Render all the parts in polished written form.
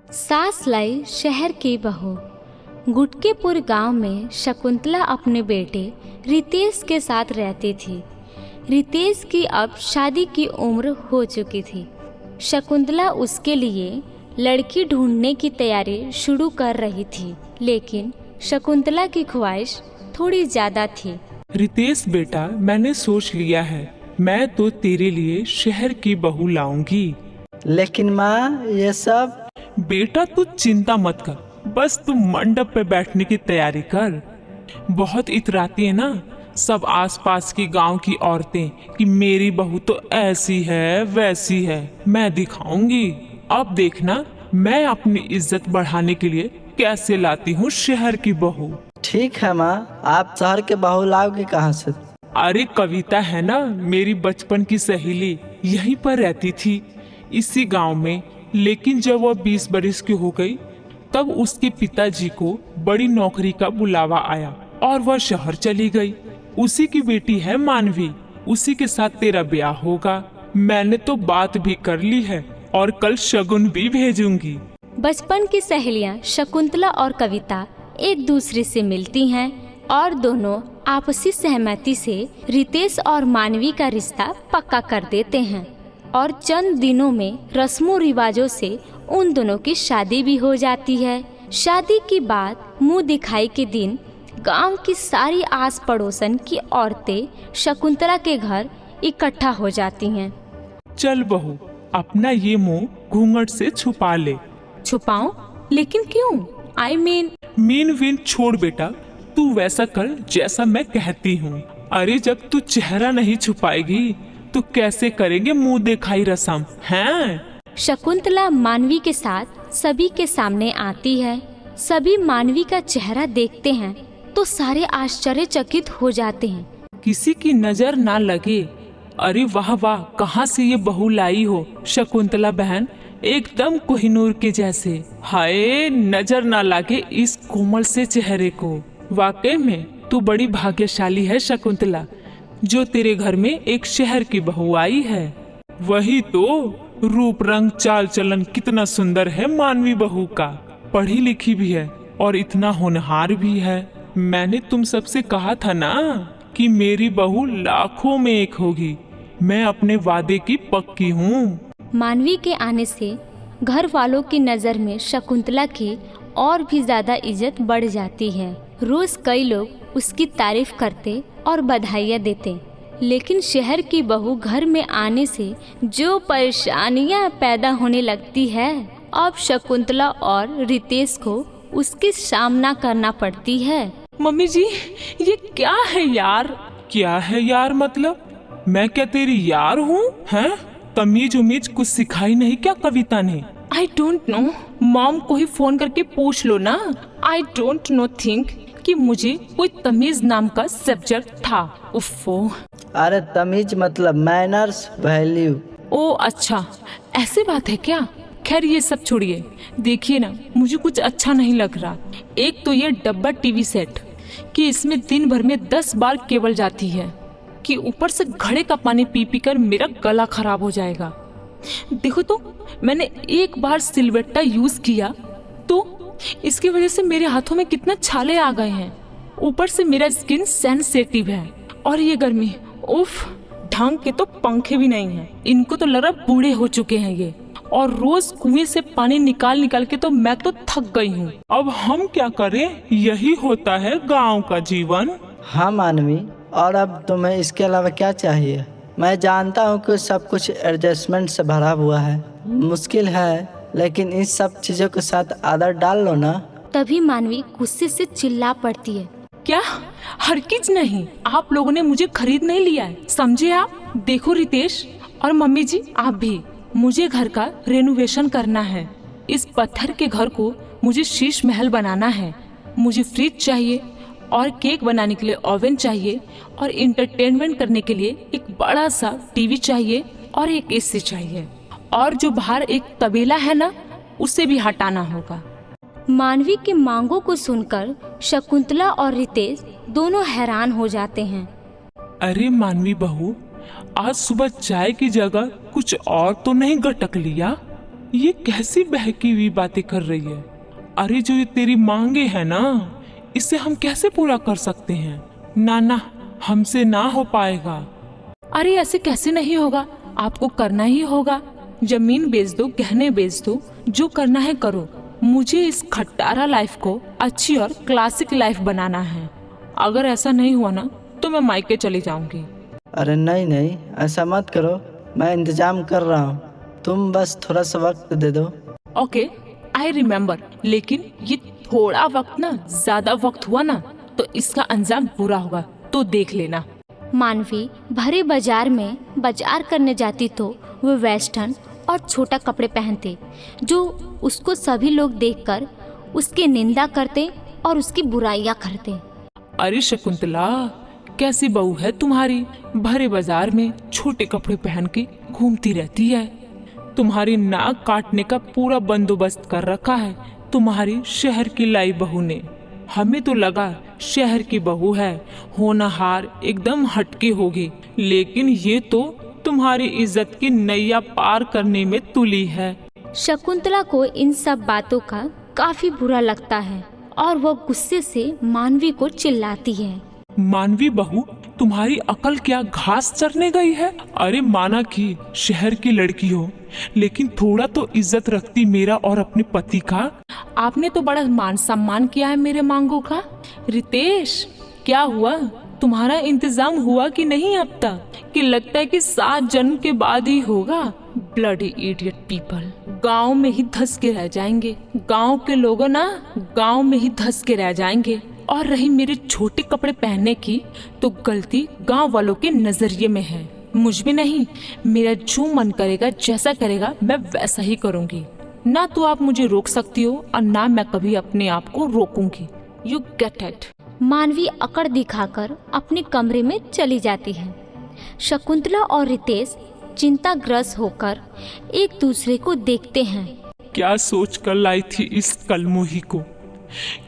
सास लाई शहर की बहू। गुटकेपुर गांव में शकुंतला अपने बेटे रितेश के साथ रहती थी। रितेश की अब शादी की उम्र हो चुकी थी। शकुंतला उसके लिए लड़की ढूंढने की तैयारी शुरू कर रही थी, लेकिन शकुंतला की ख्वाहिश थोड़ी ज्यादा थी। रितेश बेटा, मैंने सोच लिया है, मैं तो तेरे लिए शहर की बहू लाऊंगी। लेकिन माँ, ये सब। बेटा तू चिंता मत कर, बस तू मंडप पे बैठने की तैयारी कर। बहुत इतराती है ना सब आसपास की गांव की औरतें कि मेरी बहू तो ऐसी है वैसी है। मैं दिखाऊंगी, अब देखना मैं अपनी इज्जत बढ़ाने के लिए कैसे लाती हूँ शहर की बहू। ठीक है माँ, आप शहर के बहू लाओगे कहाँ से? अरे कविता है ना, मेरी बचपन की सहेली, यहीं पर रहती थी इसी गांव में। लेकिन जब वह 20 बरस की हो गई तब उसके पिताजी को बड़ी नौकरी का बुलावा आया और वह शहर चली गई। उसी की बेटी है मानवी, उसी के साथ तेरा ब्याह होगा। मैंने तो बात भी कर ली है और कल शगुन भी भेजूंगी। बचपन की सहेलियां शकुंतला और कविता एक दूसरे से मिलती हैं और दोनों आपसी सहमति से रितेश और मानवी का रिश्ता पक्का कर देते हैं और चंद दिनों में रस्मों रिवाजों से उन दोनों की शादी भी हो जाती है। शादी की बात मुंह दिखाई के दिन गांव की सारी आस पड़ोसन की औरतें शकुंतला के घर इकट्ठा हो जाती हैं। चल बहू, अपना ये मुंह घूंघट से छुपा ले। छुपाऊं? लेकिन क्यों? मीन विन छोड़ बेटा, तू वैसा कर जैसा मैं कहती हूँ। अरे जब तू चेहरा नहीं छुपाएगी तो कैसे करेंगे मुंह दिखाई रस्म हैं? शकुंतला मानवी के साथ सभी के सामने आती है। सभी मानवी का चेहरा देखते हैं तो सारे आश्चर्यचकित हो जाते हैं। किसी की नजर ना लगे। अरे वाह वाह, कहाँ से ये बहू लाई हो शकुंतला बहन, एकदम कोहिनूर के जैसे। हाय, नजर ना लगे इस कोमल से चेहरे को। वाकई में तू बड़ी भाग्यशाली है शकुंतला, जो तेरे घर में एक शहर की बहू आई है। वही तो, रूप रंग चाल चलन कितना सुंदर है मानवी बहू का। पढ़ी लिखी भी है और इतना होनहार भी है। मैंने तुम सबसे कहा था ना कि मेरी बहू लाखों में एक होगी। मैं अपने वादे की पक्की हूँ। मानवी के आने से घर वालों की नजर में शकुंतला की और भी ज्यादा इज्जत बढ़ जाती है। रोज कई लोग उसकी तारीफ करते और बधाइयाँ देते, लेकिन शहर की बहू घर में आने से जो परेशानियाँ पैदा होने लगती है, अब शकुंतला और रितेश को उसकी सामना करना पड़ती है। मम्मी जी, ये क्या है यार? क्या है यार मतलब? मैं क्या तेरी यार हूँ? हैं? तमीज उमीज कुछ सिखाई नहीं क्या कविता ने? आई डोंट नो, मॉम को ही फोन करके पूछ लो ना। आई डोंट नो थिंक कि मुझे कोई तमीज नाम का सब्जेक्ट था। उफ़ो। अरे तमीज मतलब मैनर्स, वैल्यू। ओ अच्छा, ऐसी बात है क्या? खैर ये सब छोड़िए, देखिए ना, मुझे कुछ अच्छा नहीं लग रहा। एक तो ये डब्बा टीवी सेट कि इसमें दिन भर में 10 बार केबल जाती है, कि ऊपर से घड़े का पानी पी पी कर मेरा गला खराब हो जाएगा। देखो तो, मैंने एक बार सिलवट्टा यूज किया तो इसकी वजह से मेरे हाथों में कितना छाले आ गए हैं। ऊपर से मेरा स्किन सेंसिटिव है और ये गर्मी, उफ, ढंग के तो पंखे भी नहीं हैं। इनको तो लग रहा बूढ़े हो चुके हैं ये। और रोज कुएं से पानी निकाल निकाल के तो मैं तो थक गई हूँ। अब हम क्या करें, यही होता है गांव का जीवन। हाँ मानवी, और अब तुम्हें इसके अलावा क्या चाहिए? मैं जानता हूँ कि सब कुछ एडजस्टमेंट से भरा हुआ है, मुश्किल है, लेकिन इन सब चीजों के साथ आदत डाल लो ना। तभी मानवी गुस्से से चिल्ला पड़ती है। क्या? हरगिज नहीं, आप लोगों ने मुझे खरीद नहीं लिया है, समझे आप? देखो रितेश और मम्मी जी, आप भी, मुझे घर का रेनोवेशन करना है। इस पत्थर के घर को मुझे शीश महल बनाना है। मुझे फ्रिज चाहिए और केक बनाने के लिए ओवन चाहिए और इंटरटेनमेंट करने के लिए एक बड़ा सा टीवी चाहिए और एक एसी चाहिए। और जो बाहर एक तबेला है ना, उसे भी हटाना होगा। मानवी की मांगों को सुनकर शकुंतला और रितेश दोनों हैरान हो जाते हैं। अरे मानवी बहू, आज सुबह चाय की जगह कुछ और तो नहीं गटक लिया? ये कैसी बहकी हुई बातें कर रही है? अरे जो ये तेरी मांगे है ना, इसे हम कैसे पूरा कर सकते हैं? ना, हमसे ना हो पाएगा। अरे ऐसे कैसे नहीं होगा, आपको करना ही होगा। जमीन बेच दो, गहने बेच दो, जो करना है करो। मुझे इस खट्टारा लाइफ को अच्छी और क्लासिक लाइफ बनाना है। अगर ऐसा नहीं हुआ ना तो मैं मायके चली जाऊंगी। अरे नहीं, ऐसा मत करो, मैं इंतजाम कर रहा हूँ, तुम बस थोड़ा सा वक्त दे दो। Okay, I remember. लेकिन ये थोड़ा वक्त ना ज्यादा वक्त हुआ ना तो इसका अंजाम बुरा होगा, तो देख लेना। मानवी भरे बाजार में बाजार करने जाती तो वो वेस्टर्न और छोटा कपड़े पहनते, जो उसको सभी लोग देखकर उसकी निंदा करते और उसकी बुराइयां करते। अरे शकुंतला, कैसी बहू है तुम्हारी? भरे बाजार में छोटे कपड़े पहन के घूमती रहती है। तुम्हारी नाक काटने का पूरा बंदोबस्त कर रखा है तुम्हारी शहर की लाई बहू ने। हमें तो लगा शहर की बहू है, होनहार एकदम हटके होगी, लेकिन ये तो तुम्हारी इज्जत की नैया पार करने में तुली है। शकुंतला को इन सब बातों का काफी बुरा लगता है और वो गुस्से से मानवी को चिल्लाती है। मानवी बहू, तुम्हारी अकल क्या घास चरने गई है? अरे माना कि शहर की लड़की हो, लेकिन थोड़ा तो इज्जत रखती मेरा और अपने पति का। आपने तो बड़ा मान सम्मान किया है मेरे मांगों का। रितेश, क्या हुआ? तुम्हारा इंतजाम हुआ कि नहीं अब तक? कि लगता है कि 7 जन्म के बाद ही होगा। ब्लडी इडियट पीपल, गांव में ही धस के रह जाएंगे। गांव के लोग ना गांव में ही धस के रह जाएंगे। और रही मेरे छोटे कपड़े पहनने की, तो गलती गांव वालों के नजरिए में है, मुझ में नहीं। मेरा जो मन करेगा, जैसा करेगा मैं वैसा ही करूंगी। ना तो आप मुझे रोक सकती हो और ना मैं कभी अपने आप को रोकूंगी। You get it. मानवी अकड़ दिखाकर अपने कमरे में चली जाती है। शकुंतला और रितेश चिंताग्रस्त होकर एक दूसरे को देखते हैं। क्या सोच कर लाई थी इस कलमुही को?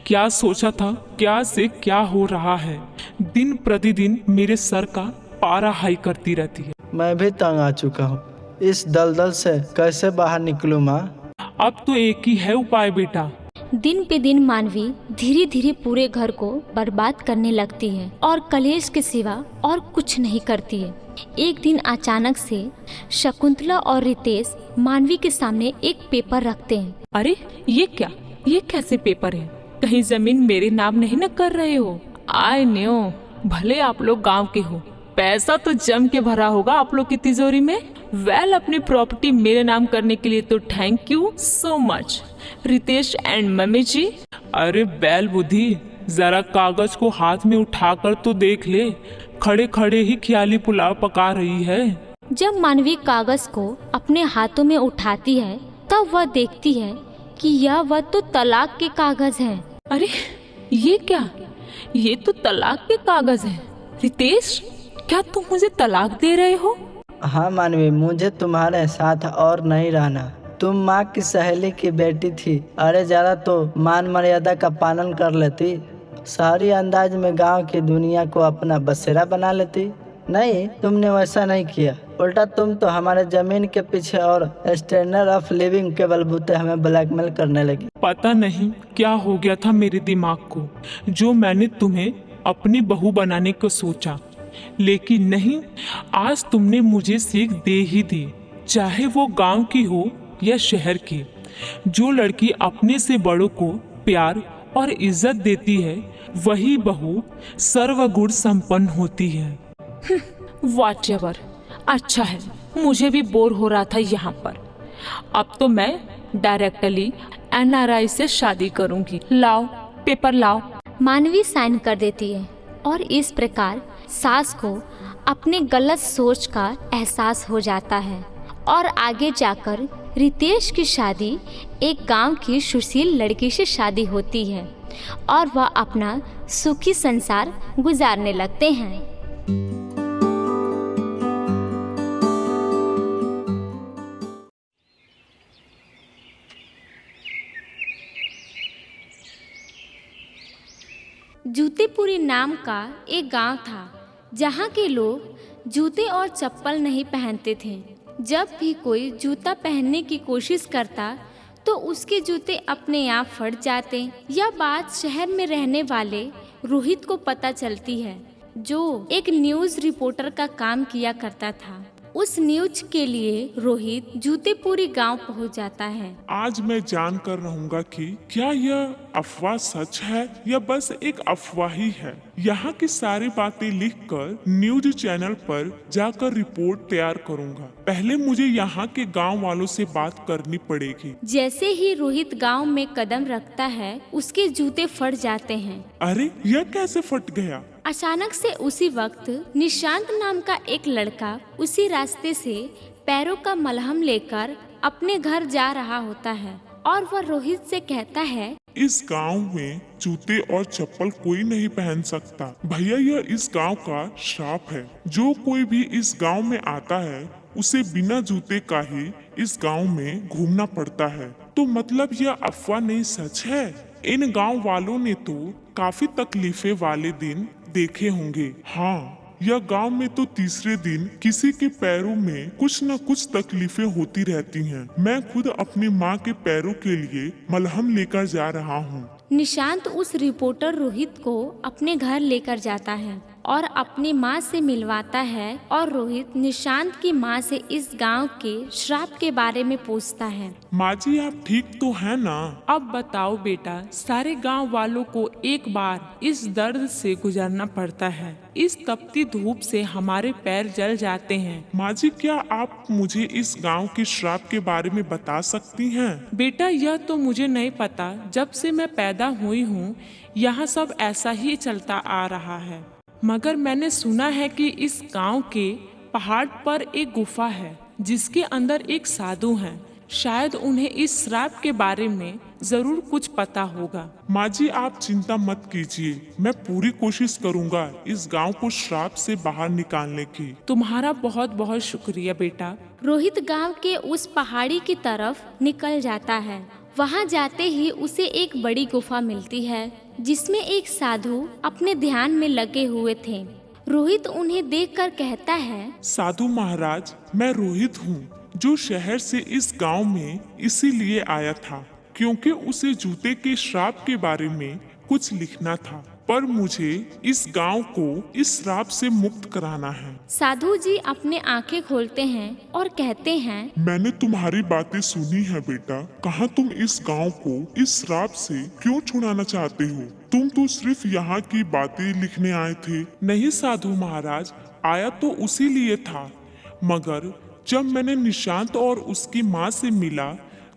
क्या सोचा था? क्या से क्या हो रहा है? दिन प्रतिदिन मेरे सर का पारा हाई करती रहती है। मैं भी तंग आ चुका हूँ, इस दलदल से कैसे बाहर निकलूं माँ? अब तो एक ही है उपाय बेटा। दिन पे दिन मानवी धीरे धीरे पूरे घर को बर्बाद करने लगती है और कलेश के सिवा और कुछ नहीं करती है। एक दिन अचानक से शकुंतला और रितेश मानवी के सामने एक पेपर रखते हैं। अरे ये क्या? ये कैसे पेपर है? कहीं जमीन मेरे नाम नहीं न कर रहे हो? आई नो, भले आप लोग गांव के हो, पैसा तो जम के भरा होगा आप लोग की तिजोरी में। वेल, अपनी प्रॉपर्टी मेरे नाम करने के लिए तो thank you so much Ritesh and mummy ji. अरे बैल बुद्धि, जरा कागज को हाथ में उठाकर तो देख ले, खड़े खड़े ही ख्याली पुलाव पका रही है। जब मानवी कागज को अपने हाथों में उठाती है तब वह देखती है कि वह तो तलाक के कागज हैं। अरे ये क्या? ये तो तलाक के कागज हैं। रितेश, क्या तुम मुझे तलाक दे रहे हो? हाँ मानवी, मुझे तुम्हारे साथ और नहीं रहना। तुम माँ की सहेली की बेटी थी। अरे जरा तो मान मर्यादा का पालन कर लेती, शहरी अंदाज में गांव की दुनिया को अपना बसेरा बना लेती। नहीं, तुमने वैसा नहीं किया। उल्टा तुम तो हमारे जमीन के पीछे और स्टैंडर्ड ऑफ लिविंग के बलबूते हमें ब्लैकमेल करने लगी। पता नहीं क्या हो गया था मेरे दिमाग को, जो मैंने तुम्हें अपनी बहू बनाने को सोचा, लेकिन नहीं, आज तुमने मुझे सीख दे ही दी। चाहे वो गांव की हो या शहर की, जो लड़की अपने से बड़ों को प्यार और इज्जत देती है, वही बहू सर्वगुण संपन्न होती है। व्हाटएवर। अच्छा है, मुझे भी बोर हो रहा था यहाँ पर। अब तो मैं डायरेक्टली NRI से शादी करूंगी। लाओ पेपर लाओ। मानवी साइन कर देती है और इस प्रकार सास को अपने गलत सोच का एहसास हो जाता है और आगे जाकर रितेश की शादी एक गांव की सुशील लड़की से शादी होती है और वह अपना सुखी संसार गुजारने लगते हैं। जूतेपुरी नाम का एक गांव था, जहां के लोग जूते और चप्पल नहीं पहनते थे जब भी कोई जूता पहनने की कोशिश करता तो उसके जूते अपने आप फट जाते। यह बात शहर में रहने वाले रोहित को पता चलती है, जो एक न्यूज़ रिपोर्टर का काम किया करता था। उस न्यूज के लिए रोहित जूते पूरी गांव पहुंच जाता है। आज मैं जान कर रहूंगा कि क्या यह अफवाह सच है या बस एक अफवाह ही है। यहाँ की सारी बातें लिखकर न्यूज चैनल पर जाकर रिपोर्ट तैयार करूंगा। पहले मुझे यहाँ के गांव वालों से बात करनी पड़ेगी। जैसे ही रोहित गांव में कदम रखता है, उसके जूते फट जाते हैं। अरे यह कैसे फट गया? अचानक से उसी वक्त निशांत नाम का एक लड़का उसी रास्ते से पैरों का मलहम लेकर अपने घर जा रहा होता है और वह रोहित से कहता है, इस गांव में जूते और चप्पल कोई नहीं पहन सकता। भैया यह इस गांव का श्राप है। जो कोई भी इस गांव में आता है उसे बिना जूते का ही इस गांव में घूमना पड़ता है। तो मतलब यह अफवाह नहीं, सच है। इन गांव वालों ने तो काफी तकलीफे वाले दिन देखे होंगे। हाँ, यह गांव में तो तीसरे दिन किसी के पैरों में कुछ न कुछ तकलीफें होती रहती हैं। मैं खुद अपनी माँ के पैरों के लिए मलहम लेकर जा रहा हूँ। निशांत उस रिपोर्टर रोहित को अपने घर लेकर जाता है और अपनी माँ से मिलवाता है और रोहित निशांत की माँ से इस गांव के श्राप के बारे में पूछता है। माँ जी आप ठीक तो है ना? अब बताओ बेटा, सारे गांव वालों को एक बार इस दर्द से गुजरना पड़ता है। इस तपती धूप से हमारे पैर जल जाते हैं। माँ जी क्या आप मुझे इस गांव के श्राप के बारे में बता सकती हैं? बेटा यह तो मुझे नहीं पता। जब से मैं पैदा हुई हूँ यहाँ सब ऐसा ही चलता आ रहा है, मगर मैंने सुना है कि इस गांव के पहाड़ पर एक गुफा है जिसके अंदर एक साधु है। शायद उन्हें इस श्राप के बारे में जरूर कुछ पता होगा। माँ जी आप चिंता मत कीजिए, मैं पूरी कोशिश करूँगा इस गांव को श्राप से बाहर निकालने की। तुम्हारा बहुत बहुत शुक्रिया बेटा। रोहित गांव के उस पहाड़ी की तरफ निकल जाता है। वहां जाते ही उसे एक बड़ी गुफा मिलती है जिसमें एक साधु अपने ध्यान में लगे हुए थे। रोहित उन्हें देखकर कहता है, साधु महाराज मैं रोहित हूँ जो शहर से इस गांव में इसीलिए आया था क्योंकि उसे जूते के श्राप के बारे में कुछ लिखना था, पर मुझे इस गांव को इस श्राप से मुक्त कराना है। साधु जी अपने आंखें खोलते हैं और कहते हैं, मैंने तुम्हारी बातें सुनी है बेटा। कहाँ तुम इस गांव को इस श्राप से क्यों छुड़ाना चाहते हो? तुम तो सिर्फ यहाँ की बातें लिखने आए थे। नहीं साधु महाराज, आया तो उसी लिए था, मगर जब मैंने निशांत और उसकी माँ से मिला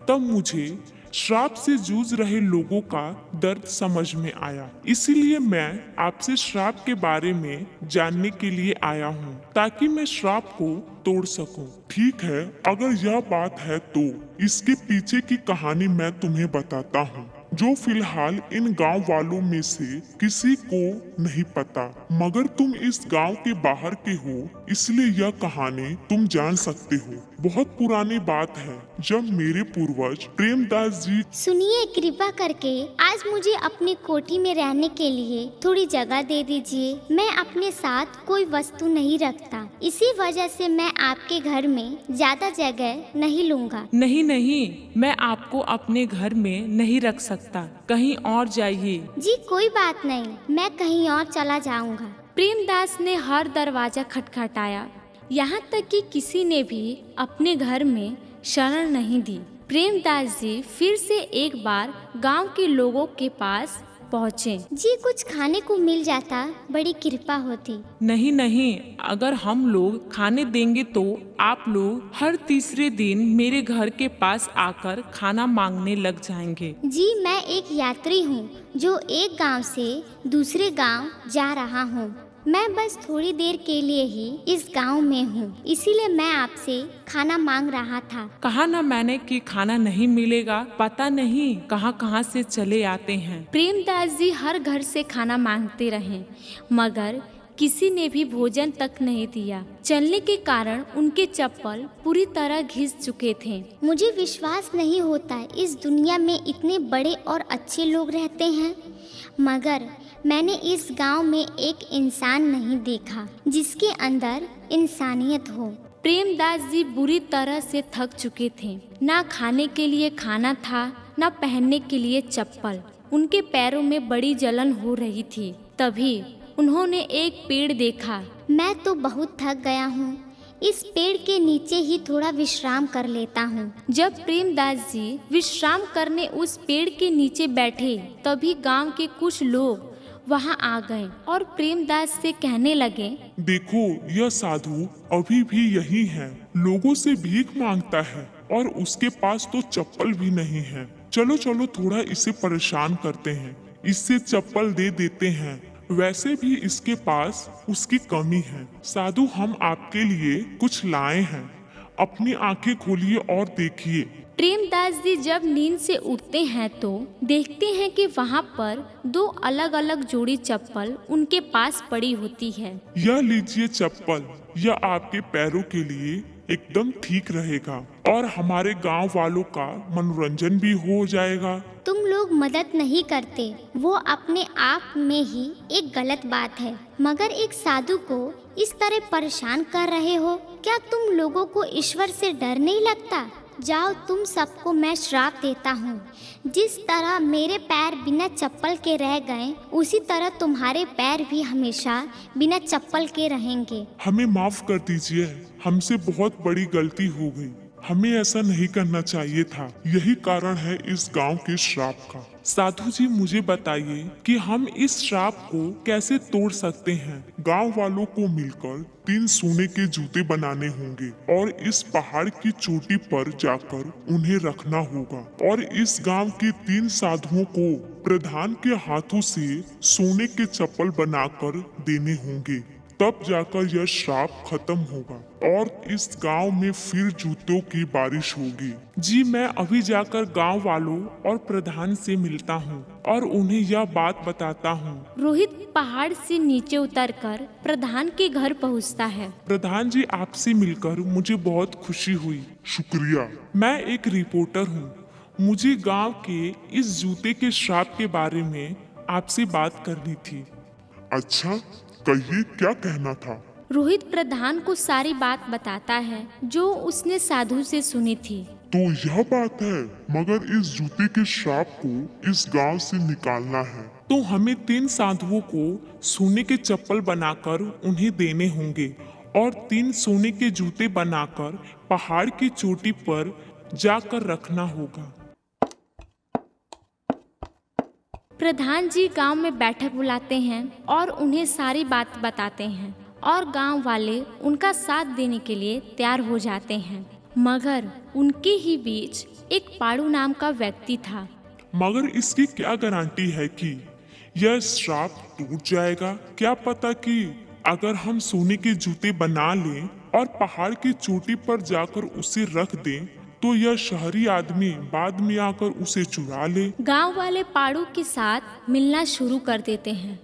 तब मुझे श्राप से जूझ रहे लोगों का दर्द समझ में आया। इसीलिए मैं आपसे श्राप के बारे में जानने के लिए आया हूँ ताकि मैं श्राप को तोड़ सकूं। ठीक है, अगर यह बात है तो इसके पीछे की कहानी मैं तुम्हें बताता हूँ जो फिलहाल इन गांव वालों में से किसी को नहीं पता, मगर तुम इस गांव के बाहर के हो इसलिए यह कहानी तुम जान सकते हो। बहुत पुरानी बात है जब मेरे पूर्वज प्रेमदास जी। सुनिए, कृपा करके आज मुझे अपनी कोठी में रहने के लिए थोड़ी जगह दे दीजिए। मैं अपने साथ कोई वस्तु नहीं रखता, इसी वजह से मैं आपके घर में ज्यादा जगह नहीं लूंगा। नहीं नहीं, मैं आपको अपने घर में नहीं रख सकता, कहीं और जाइए। जी कोई बात नहीं, मैं कहीं और चला जाऊंगा। प्रेमदास ने हर दरवाजा खटखटाया, यहाँ तक कि किसी ने भी अपने घर में शरण नहीं दी। प्रेमदास जी फिर से एक बार गांव के लोगों के पास पहुँचे। जी कुछ खाने को मिल जाता बड़ी कृपा होती। नहीं नहीं, अगर हम लोग खाने देंगे तो आप लोग हर तीसरे दिन मेरे घर के पास आकर खाना मांगने लग जाएंगे। जी मैं एक यात्री हूँ जो एक गांव से दूसरे गांव जा रहा हूँ। मैं बस थोड़ी देर के लिए ही इस गांव में हूँ, इसीलिए मैं आपसे खाना मांग रहा था। कहा ना मैंने कि खाना नहीं मिलेगा, पता नहीं कहाँ कहाँ से चले आते हैं। प्रेमदास जी हर घर से खाना मांगते रहे, मगर किसी ने भी भोजन तक नहीं दिया। चलने के कारण उनके चप्पल पूरी तरह घिस चुके थे। मुझे विश्वास नहीं होता इस दुनिया में इतने बड़े और अच्छे लोग रहते हैं, मगर मैंने इस गांव में एक इंसान नहीं देखा जिसके अंदर इंसानियत हो। प्रेमदास जी बुरी तरह से थक चुके थे। ना खाने के लिए खाना था, ना पहनने के लिए चप्पल। उनके पैरों में बड़ी जलन हो रही थी। तभी उन्होंने एक पेड़ देखा। मैं तो बहुत थक गया हूँ, इस पेड़ के नीचे ही थोड़ा विश्राम कर लेता हूँ। जब प्रेमदास जी विश्राम करने उस पेड़ के नीचे बैठे, तभी गांव के कुछ लोग वहां आ गए और प्रेमदास से कहने लगे, देखो यह साधु अभी भी यही है, लोगों से भीख मांगता है और उसके पास तो चप्पल भी नहीं है। चलो चलो थोड़ा इसे परेशान करते हैं, इससे चप्पल दे देते हैं। वैसे भी इसके पास उसकी कमी है। साधु हम आपके लिए कुछ लाए हैं, अपनी आंखें खोलिए और देखिए। प्रेमदास जी जब नींद से उठते हैं तो देखते हैं कि वहाँ पर दो अलग अलग जोड़ी चप्पल उनके पास पड़ी होती है। यह लीजिए चप्पल, यह आपके पैरों के लिए एकदम ठीक रहेगा और हमारे गांव वालों का मनोरंजन भी हो जाएगा। तुम लोग मदद नहीं करते, वो अपने आप में ही एक गलत बात है, मगर एक साधु को इस तरह परेशान कर रहे हो। क्या तुम लोगों को ईश्वर से डर नहीं लगता? जाओ, तुम सबको मैं श्राप देता हूँ। जिस तरह मेरे पैर बिना चप्पल के रह गए, उसी तरह तुम्हारे पैर भी हमेशा बिना चप्पल के रहेंगे। हमें माफ कर दीजिए, हमसे बहुत बड़ी गलती हो गई। हमें ऐसा नहीं करना चाहिए था। यही कारण है इस गांव के श्राप का। साधु जी मुझे बताइए कि हम इस श्राप को कैसे तोड़ सकते हैं। गांव वालों को मिलकर 3 सोने के जूते बनाने होंगे और इस पहाड़ की चोटी पर जाकर उन्हें रखना होगा और इस गांव के 3 साधुओं को प्रधान के हाथों से सोने के चप्पल बनाकर देने होंगे। तब जाकर यह श्राप खत्म होगा और इस गांव में फिर जूतों की बारिश होगी। जी मैं अभी जाकर गांव वालों और प्रधान से मिलता हूँ और उन्हें यह बात बताता हूँ। रोहित पहाड़ से नीचे उतरकर प्रधान के घर पहुँचता है। प्रधान जी आपसे मिलकर मुझे बहुत खुशी हुई। शुक्रिया। मैं एक रिपोर्टर हूँ, मुझे गांव के इस जूते के श्राप के बारे में आपसे बात करनी थी। अच्छा, कहिए क्या कहना था। रोहित प्रधान को सारी बात बताता है जो उसने साधु से सुनी थी। तो यह बात है, मगर इस जूते के श्राप को इस गांव से निकालना है। तो हमें 3 साधुओं को सोने के चप्पल बनाकर उन्हें देने होंगे और 3 सोने के जूते बनाकर पहाड़ की चोटी पर जाकर रखना होगा। प्रधान जी गांव में बैठक बुलाते हैं और उन्हें सारी बात बताते हैं और गांव वाले उनका साथ देने के लिए तैयार हो जाते हैं। मगर उनके ही बीच एक पाड़ू नाम का व्यक्ति था। मगर इसकी क्या गारंटी है कि यह श्राप टूट जाएगा? क्या पता कि अगर हम सोने के जूते बना लें और पहाड़ की चोटी पर जाकर उसे रख दें तो यह शहरी आदमी बाद में आकर उसे चुरा ले। गांव वाले पाड़ू के साथ मिलना शुरू कर देते हैं,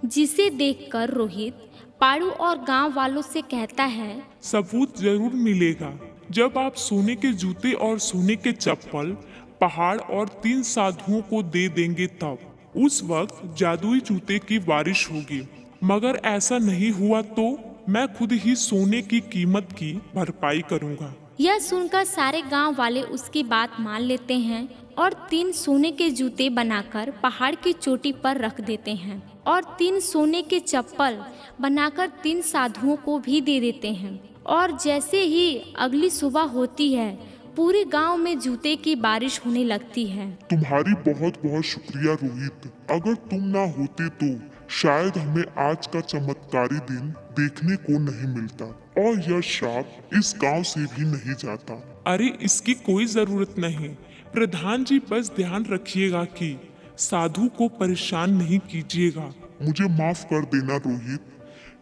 जिसे देखकर रोहित पाड़ू और गांव वालों से कहता है, सबूत जरूर मिलेगा। जब आप सोने के जूते और सोने के चप्पल पहाड़ और 3 साधुओं को दे देंगे तब उस वक्त जादुई जूते की बारिश होगी। मगर ऐसा नहीं हुआ तो मैं खुद ही सोने की कीमत की भरपाई करूंगा। यह सुनकर सारे गांव वाले उसकी बात मान लेते हैं और 3 सोने के जूते बनाकर पहाड़ की चोटी पर रख देते हैं और 3 सोने के चप्पल बनाकर 3 साधुओं को भी दे देते हैं। और जैसे ही अगली सुबह होती है, पूरे गांव में जूते की बारिश होने लगती है। तुम्हारी बहुत बहुत शुक्रिया रोहित। अगर तुम ना होते तो शायद हमें आज का चमत्कारी दिन देखने को नहीं मिलता और यह श्राप इस गांव से भी नहीं जाता। अरे इसकी कोई जरूरत नहीं। प्रधान जी बस ध्यान रखिएगा कि साधु को परेशान नहीं कीजिएगा। मुझे माफ कर देना रोहित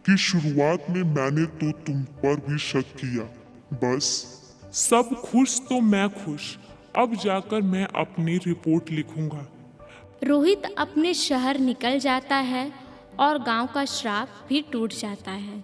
कि शुरुआत में मैंने तो तुम पर भी शक किया। बस सब खुश तो मैं खुश। अब जाकर मैं अपनी रिपोर्ट लिखूंगा। रोहित अपने शहर निकल जाता है और गांव का श्राप भी टूट जाता है।